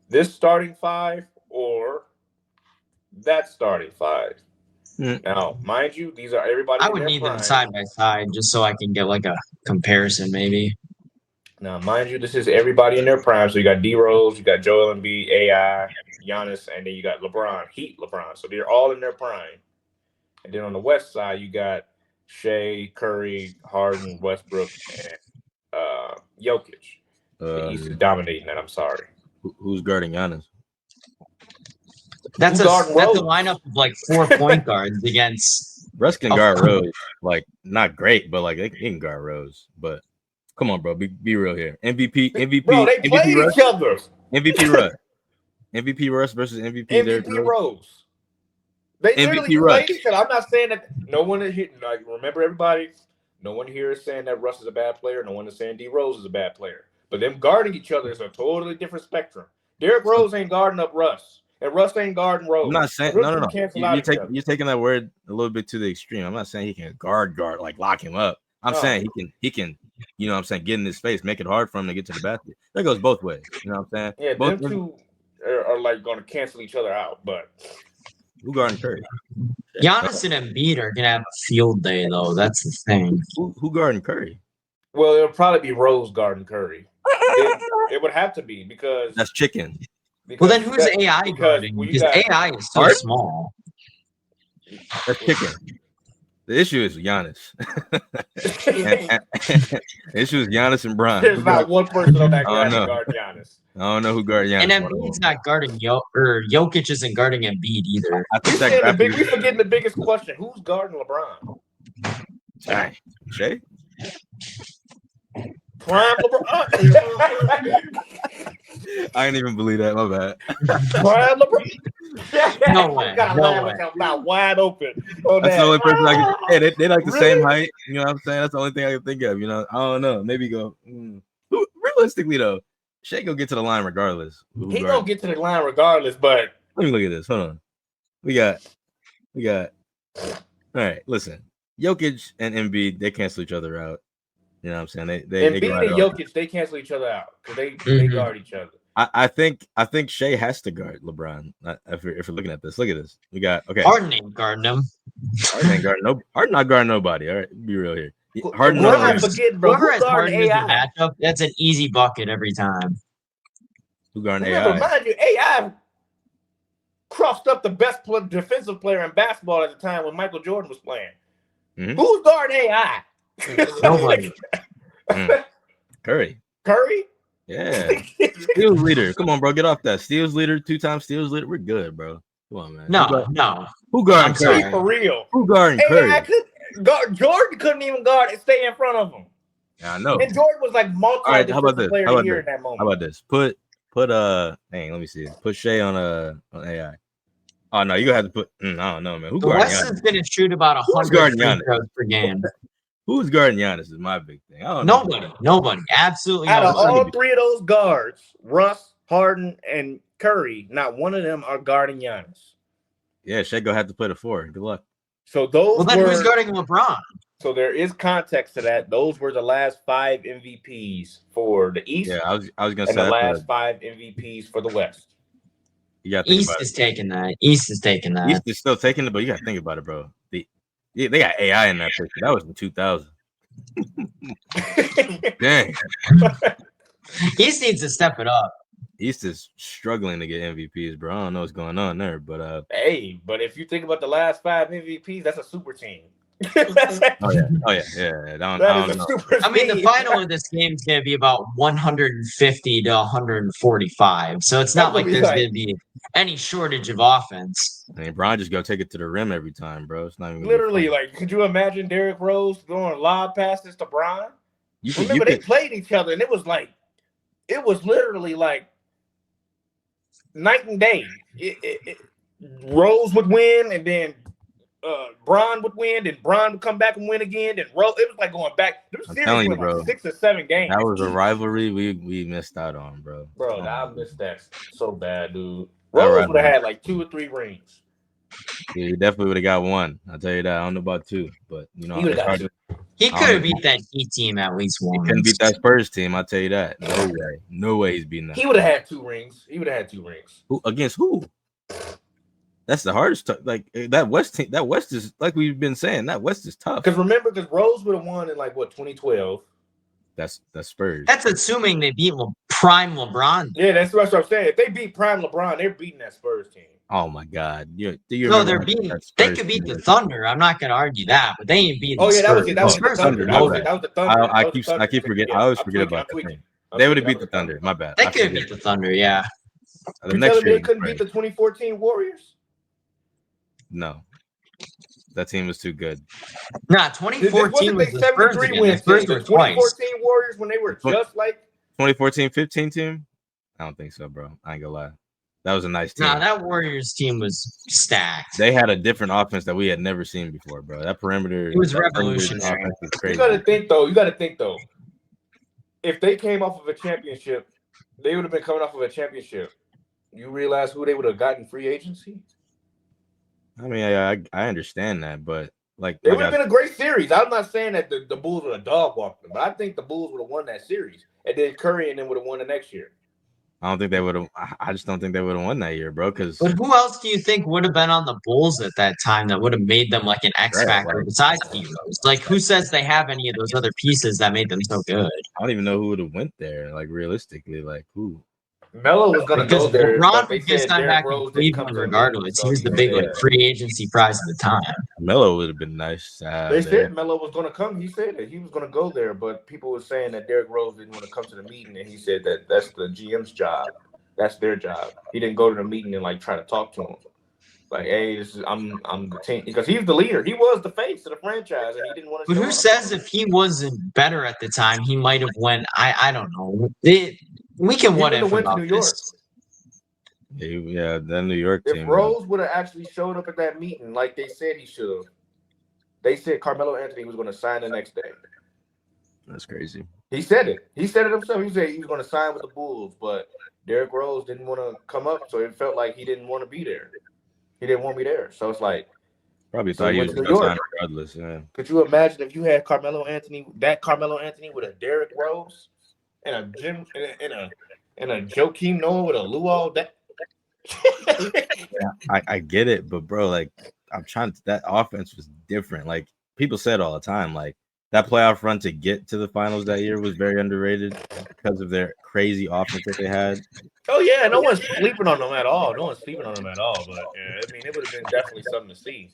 this starting five or that starting five. Mm. Now, mind you, these are everybody I in would their need them prime. side by side just so I can get like a comparison, maybe. Now, mind you, this is everybody in their prime. So you got D Rose, you got Joel Embiid, AI, Giannis, and then you got LeBron, Heat LeBron. So they're all in their prime. And then on the West side, you got Shea, Curry, Harden, Westbrook, and Jokic. The East is dominating that. I'm sorry. Who's guarding Giannis? Who's guarding That's a Rose? lineup of like 4 point guards against. Russ can guard Rose, like not great, but like they can guard Rose. But come on, bro, be real here. Bro, they MVP played Russ, each other. MVP Russ, MVP Russ versus MVP Derrick MVP Rose. Rose. They literally MVP Russ. played each other. I'm not saying that no one is hitting. Like, remember, everybody, no one here is saying that Russ is a bad player. No one is saying D Rose is a bad player. But them guarding each other is a totally different spectrum. Derrick Rose ain't guarding up Russ, and Russ ain't guarding Rose. I'm not saying no. You're taking that word a little bit to the extreme. I'm not saying he can guard like lock him up. I'm saying he can, you know what I'm saying, get in his face, make it hard for him to get to the basket. That goes both ways. You know what I'm saying? Yeah, both them two are like going to cancel each other out. But who guarding Curry? Giannis and Embiid are gonna have a field day, though. That's the thing. Who guarding Curry? Well, it'll probably be Rose guarding Curry. It would have to be because that's chicken. Well, then who's AI guarding? Because AI is so small. That's chicken. The issue is Giannis. The issue is Giannis and Bron. There's not one person on that guard to guard Giannis. I don't know who guarded Giannis. And Embiid's not guarding Jokic isn't guarding Embiid either. I think we forgetting the biggest question: who's guarding LeBron? Dang. Shea? Prime LeBron. I didn't even believe that. My bad. Prime LeBron. No way. No way. About wide open. That's the only person I can. Hey, they like the same height. You know what I'm saying? That's the only thing I can think of. You know, I don't know. Maybe go. Realistically though, Shea gonna get to the line regardless. He gonna get to the line regardless. But let me look at this. Hold on. We got. All right. Listen, Jokic and Embiid, they cancel each other out. You know what I'm saying? They Embiid and Jokic, they cancel each other out because they guard each other. I think Shea has to guard LeBron. If we're looking at this, look at this. We got Harden ain't guarding him. Harden not guarding nobody. All right, be real here. Harden. Whoever has Harden as a matchup, that's an easy bucket every time. Who guarding AI? Mind you, AI crossed up the best defensive player in basketball at the time when Michael Jordan was playing. Mm-hmm. Who's guarding AI? Nobody. Curry. Yeah. Steals leader. Come on, bro. Get off that. Steals leader, 2-time steals leader. We're good, bro. Come on, man. No. Who guarding Curry? For real. Who guarding Curry? Jordan couldn't even guard and stay in front of him. Yeah, I know. And Jordan was like multi-defensive player of the year in that moment. How about this? Put let me see. Put Shea on AI. Oh no, you gonna have to put I don't know, man. Who guarding Giannis? Weston's gonna shoot about 100 free throws per game. Who's guarding Giannis is my big thing. I don't know. Nobody. Absolutely out nobody. of all three of those guards, Russ, Harden, and Curry, not one of them are guarding Giannis. Yeah, Shea gonna have to play the 4. Good luck. So those who's guarding LeBron? So there is context to that. Those were the last 5 MVPs for the East. Yeah, I was gonna say the last 5 MVPs for the West. East is taking that. East is still taking it, but you gotta think about it, bro. They got AI in that picture. That was in 2000. Dang. East needs to step it up. East is struggling to get MVPs, bro. I don't know what's going on there, but but if you think about the last 5 MVPs, that's a super team. Oh yeah. I mean, the final of this game is going to be about 150 to 145, so it's not like there's going to be any shortage of offense. I mean, Bron just go take it to the rim every time, bro. It's not even literally like. Could you imagine Derrick Rose throwing lob passes to Bron? They played each other, and it was literally like night and day. Rose would win, and then Bron would win, then Bron would come back and win again. Then Rose, it was like going back. I'm telling you, bro. 6 or 7 games. That was a rivalry we missed out on, bro. I missed that so bad, dude. Rose would have had like 2 or 3 rings. Yeah, he definitely would have got one. I'll tell you that. I don't know about two, but you know, it's hard. He could have beat that Heat team at least once. He couldn't beat that Spurs team. I'll tell you that. No way. No way he's beating that. He would have had 2 rings. He would have had 2 rings. Who against who? That's the hardest. Like that West team. That West is like we've been saying. That West is tough. Because remember, Rose would have won in like what 2012. That's Spurs. That's assuming they beat prime LeBron. Yeah, that's what I'm saying. If they beat prime LeBron, they're beating that Spurs team. Oh my God! No, they're beating. They could beat the Thunder. I'm not going to argue that, but they ain't beating. Oh yeah, Spurs. that was the Thunder. That was the Thunder. I keep forgetting. I always forget about that thing. They would have beat the Thunder. My bad. They could have beat the Thunder. Yeah. The next year they couldn't beat the 2014 Warriors. No, that team was too good. Nah, 2014 was the Spurs again. The Spurs were 2014 Warriors when they were just like 2014-15 team. I don't think so, bro. I ain't gonna lie. That was a nice team. Nah, that Warriors team was stacked. They had a different offense that we had never seen before, bro. That perimeter. It was revolutionary. You got to think though. If they came off of a championship, they would have been coming off of a championship. You realize who they would have gotten free agency? I mean, I understand that, but like it would have been a great series. I'm not saying that the Bulls would have dog walked them, but I think the Bulls would have won that series, and then Curry and them would have won the next year. I don't think they would have. I just don't think they would have won that year, bro. But who else do you think would have been on the Bulls at that time that would have made them like an X factor besides D-Rose? Like, who says they have any of those other pieces that made them so good? I don't even know who would have went there. Like realistically, like who? Melo was going to go there. LeBron would get signed back in Cleveland regardless. He was the big free agency prize at the time. Melo would have been nice. They said Melo was going to come. He said that he was going to go there, but people were saying that Derrick Rose didn't want to come to the meeting, and he said that that's the GM's job. That's their job. He didn't go to the meeting and like try to talk to him. Like, hey, I'm the team, because he's the leader. He was the face of the franchise, and he didn't want to. But who says if he wasn't better at the time, he might have went? I don't know. We can what if about this. Yeah, the New York team. If Rose would have actually showed up at that meeting like they said he should have, they said Carmelo Anthony was going to sign the next day. That's crazy. He said it. He said it himself. He said he was going to sign with the Bulls, but Derrick Rose didn't want to come up, so it felt like he didn't want to be there. He didn't want me there. So it's like probably thought he was going to sign regardless. Yeah. Could you imagine if you had Carmelo Anthony with a Derrick Rose and a Jim and a Joakim Noah with a Luol? Yeah, I get it, but bro, like that offense was different. Like people said all the time, like that playoff run to get to the finals that year was very underrated because of their crazy offense that they had. Oh yeah, no one's sleeping on them at all. But yeah, I mean, it would have been definitely something to see.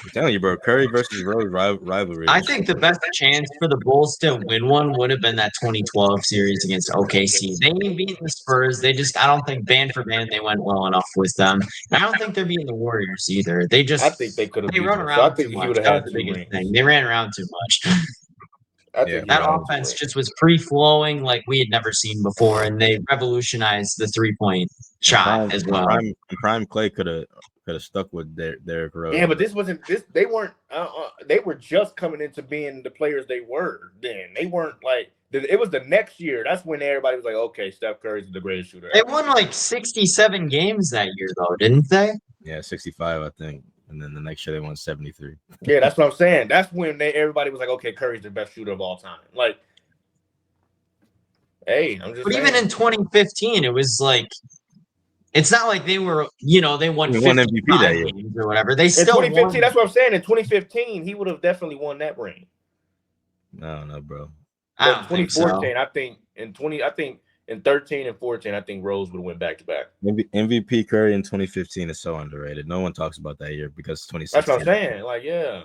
I'm telling you, bro, Curry versus Rose rivalry. I think the best chance for the Bulls to win one would have been that 2012 series against OKC. They ain't beating the Spurs. I don't think band for band they went well enough with them. I don't think they're beating the Warriors either. I think they could have. They run around too much. That was the biggest thing. They ran around too much. That offense just was free-flowing like we had never seen before, and they revolutionized the three-point shot as well. Prime Clay could have stuck with Derrick Rose. Yeah, but this wasn't this. They weren't. They were just coming into being the players they were then. They weren't like. It was the next year. That's when everybody was like, "Okay, Steph Curry's the greatest shooter." They won like 67 games that year, though, didn't they? Yeah, 65, I think. And then the next year they won 73. Yeah, that's what I'm saying. That's when everybody was like, okay, Curry's the best shooter of all time. Like, hey, I'm just But saying. even in 2015, it was like, it's not like they were, they won MVP that year or whatever. They still in 2015, that's what I'm saying. In 2015, he would have definitely won that ring. I don't know, bro. I don't think so. 2014, I think in 13 and 14, I think Rose would have went back to back. MVP Curry in 2015 is so underrated. No one talks about that year because 2016. That's what I'm saying. Like, yeah.